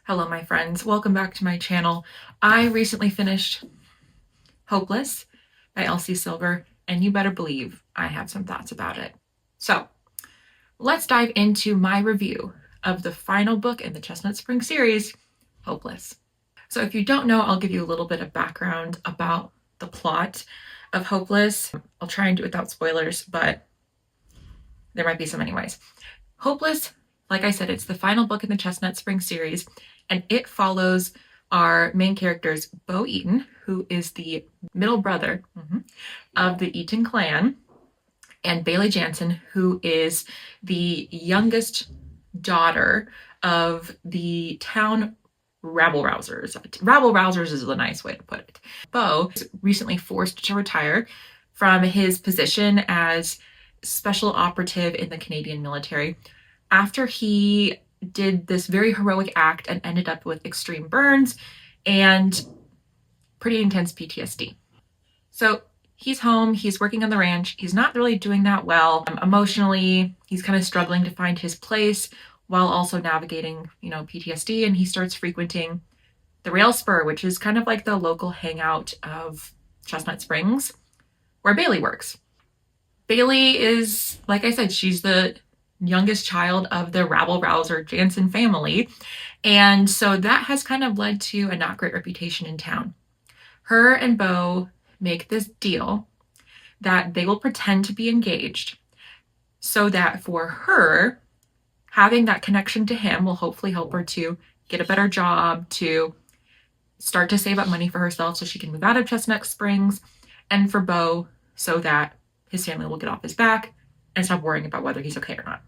Hello, my friends. Welcome back to my channel. I recently finished Hopeless by Elsie Silver, and you better believe I have some thoughts about it. So let's dive into my review of the final book in the Chestnut Springs series, Hopeless. So if you don't know, I'll give you a little bit of background about the plot of Hopeless. I'll try and do it without spoilers, but there might be some anyways. Hopeless, like I said, it's the final book in the Chestnut Springs series, and it follows our main characters, Bo Eaton, who is the middle brother of the Eaton clan, and Bailey Jansen, who is the youngest daughter of the town rabble-rousers. Rabble-rousers is a nice way to put it. Bo is recently forced to retire from his position as special operative in the Canadian military after he did this very heroic act and ended up with extreme burns and pretty intense PTSD. So he's home, he's working on the ranch, he's not really doing that well. Emotionally, he's kind of struggling to find his place while also navigating, PTSD, and he starts frequenting the Rail Spur, which is kind of like the local hangout of Chestnut Springs, where Bailey works. Bailey is, like I said, she's the youngest child of the rabble-rouser Jansen family, and so that has kind of led to a not great reputation in town. Her and Bo make this deal that they will pretend to be engaged so that for her, having that connection to him will hopefully help her to get a better job, to start to save up money for herself so she can move out of Chestnut Springs, and for Bo so that his family will get off his back and stop worrying about whether he's okay or not.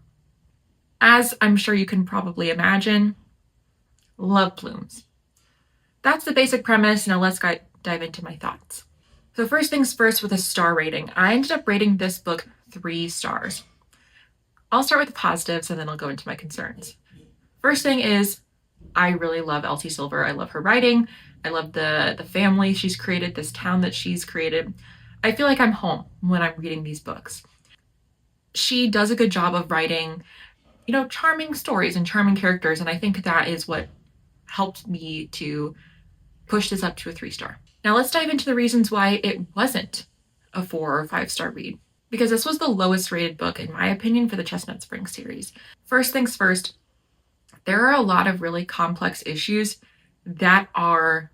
As I'm sure you can probably imagine, love blooms. That's the basic premise. Now let's dive into my thoughts. So first things first, with a star rating, I ended up rating this book 3 stars. I'll start with the positives and then I'll go into my concerns. First thing is, I really love Elsie Silver. I love her writing. I love the family she's created, this town that she's created. I feel like I'm home when I'm reading these books. She does a good job of writing, charming stories and charming characters, and I think that is what helped me to push this up to a 3-star. Now let's dive into the reasons why it wasn't a 4 or 5-star read, because this was the lowest rated book, in my opinion, for the Chestnut Springs series. First things first, there are a lot of really complex issues that are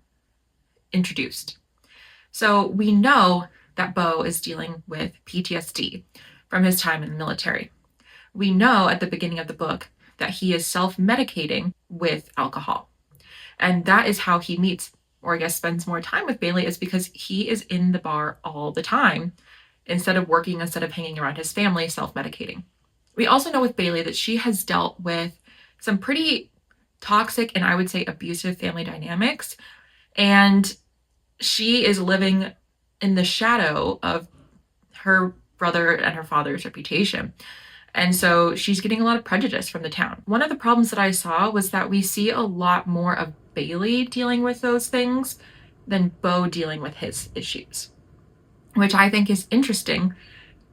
introduced. So we know that Bo is dealing with PTSD from his time in the military. We know at the beginning of the book that he is self-medicating with alcohol. And that is how he meets, or I guess spends more time with Bailey, is because he is in the bar all the time, instead of working, instead of hanging around his family, self-medicating. We also know with Bailey that she has dealt with some pretty toxic and I would say abusive family dynamics. And she is living in the shadow of her brother and her father's reputation. And so she's getting a lot of prejudice from the town. One of the problems that I saw was that we see a lot more of Bailey dealing with those things than Bo dealing with his issues, which I think is interesting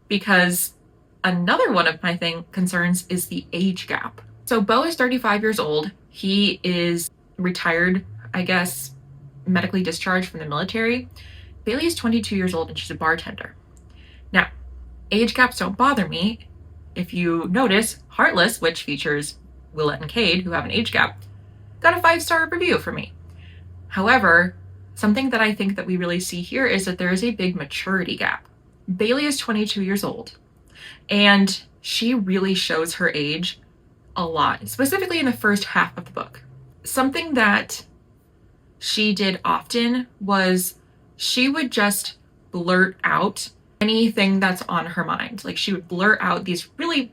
because another one of my concerns is the age gap. So Bo is 35 years old. He is retired, I guess, medically discharged from the military. Bailey is 22 years old and she's a bartender. Now, age gaps don't bother me. If you notice, Heartless, which features Willett and Cade, who have an age gap, got a 5-star review for me. However, something that I think that we really see here is that there is a big maturity gap. Bailey is 22 years old, and she really shows her age a lot, specifically in the first half of the book. Something that she did often was she would just blurt out anything that's on her mind. Like, she would blurt out these really,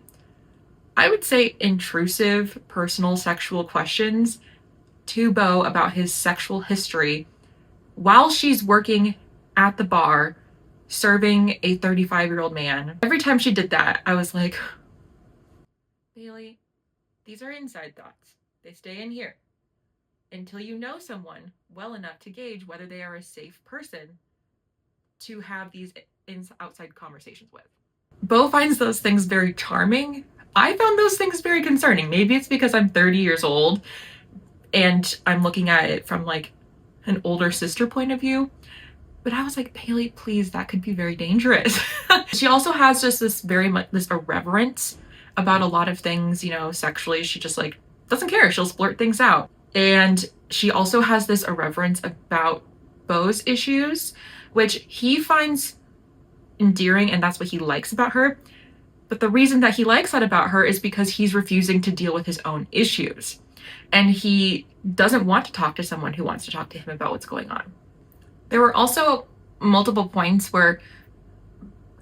I would say, intrusive, personal sexual questions to Bo about his sexual history while she's working at the bar serving a 35-year-old man. Every time she did that, I was like, Bailey, these are inside thoughts. They stay in here until you know someone well enough to gauge whether they are a safe person to have these outside conversations with. Bo finds those things very charming. I found those things very concerning. Maybe it's because I'm 30 years old and I'm looking at it from like an older sister point of view. But I was like, Bailey, please, that could be very dangerous. She also has just this very much this irreverence about a lot of things, you know, sexually. She just like doesn't care. She'll blurt things out. And she also has this irreverence about Beau's issues, which he finds endearing, and that's what he likes about her. But the reason that he likes that about her is because he's refusing to deal with his own issues. And he doesn't want to talk to someone who wants to talk to him about what's going on. There were also multiple points where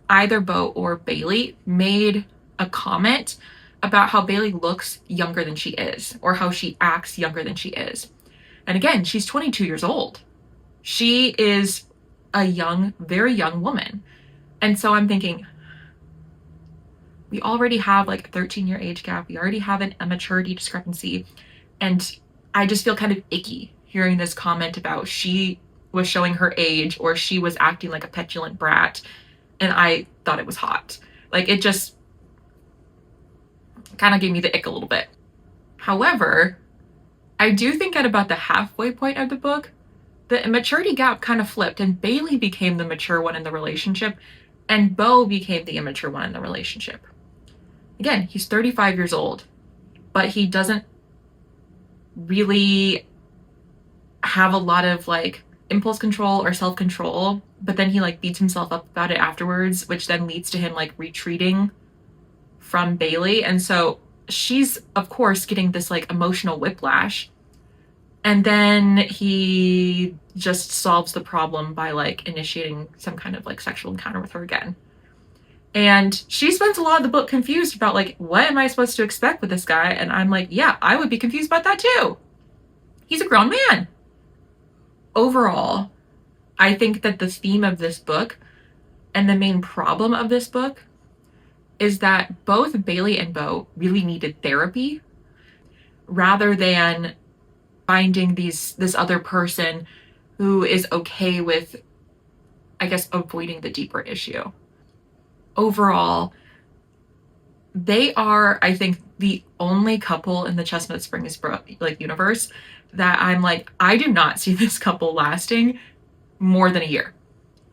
either Beau or Bailey made a comment about how Bailey looks younger than she is, or how she acts younger than she is. And again, she's 22 years old. She is a young, very young woman. And so I'm thinking, we already have like a 13-year age gap. We already have a maturity discrepancy. And I just feel kind of icky hearing this comment about she was showing her age, or she was acting like a petulant brat, and I thought it was hot. Like, it just kind of gave me the ick a little bit. However, I do think at about the halfway point of the book, the maturity gap kind of flipped, and Bailey became the mature one in the relationship, and Beau became the immature one in the relationship. Again, he's 35 years old, but he doesn't really have a lot of like impulse control or self-control, but then he like beats himself up about it afterwards, which then leads to him like retreating from Bailey. And so she's of course getting this like emotional whiplash, and then he just solves the problem by like initiating some kind of like sexual encounter with her again. And she spends a lot of the book confused about like, what am I supposed to expect with this guy? And I'm like, yeah, I would be confused about that too. He's a grown man. Overall, I think that the theme of this book and the main problem of this book is that both Bailey and Beau really needed therapy rather than finding this other person who is okay with, I guess, avoiding the deeper issue. Overall, they are, I think, the only couple in the Chestnut Springs like universe that I'm like, I do not see this couple lasting more than a year.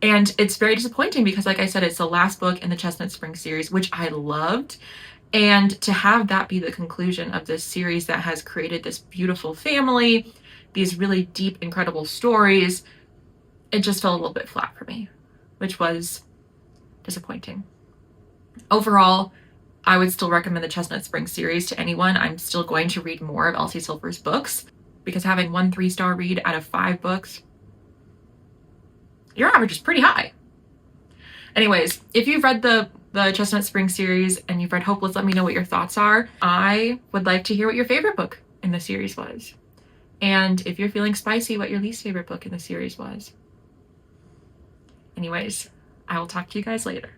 And it's very disappointing because, like I said, it's the last book in the Chestnut Springs series, which I loved. And to have that be the conclusion of this series that has created this beautiful family, these really deep, incredible stories, it just fell a little bit flat for me, which was disappointing. Overall, I would still recommend the Chestnut Springs series to anyone. I'm still going to read more of Elsie Silver's books, because having 1 3-star read out of 5 books, your average is pretty high. Anyways, if you've read the Chestnut Springs series and you've read Hopeless, let me know what your thoughts are. I would like to hear what your favorite book in the series was. And if you're feeling spicy, what your least favorite book in the series was. Anyways, I will talk to you guys later.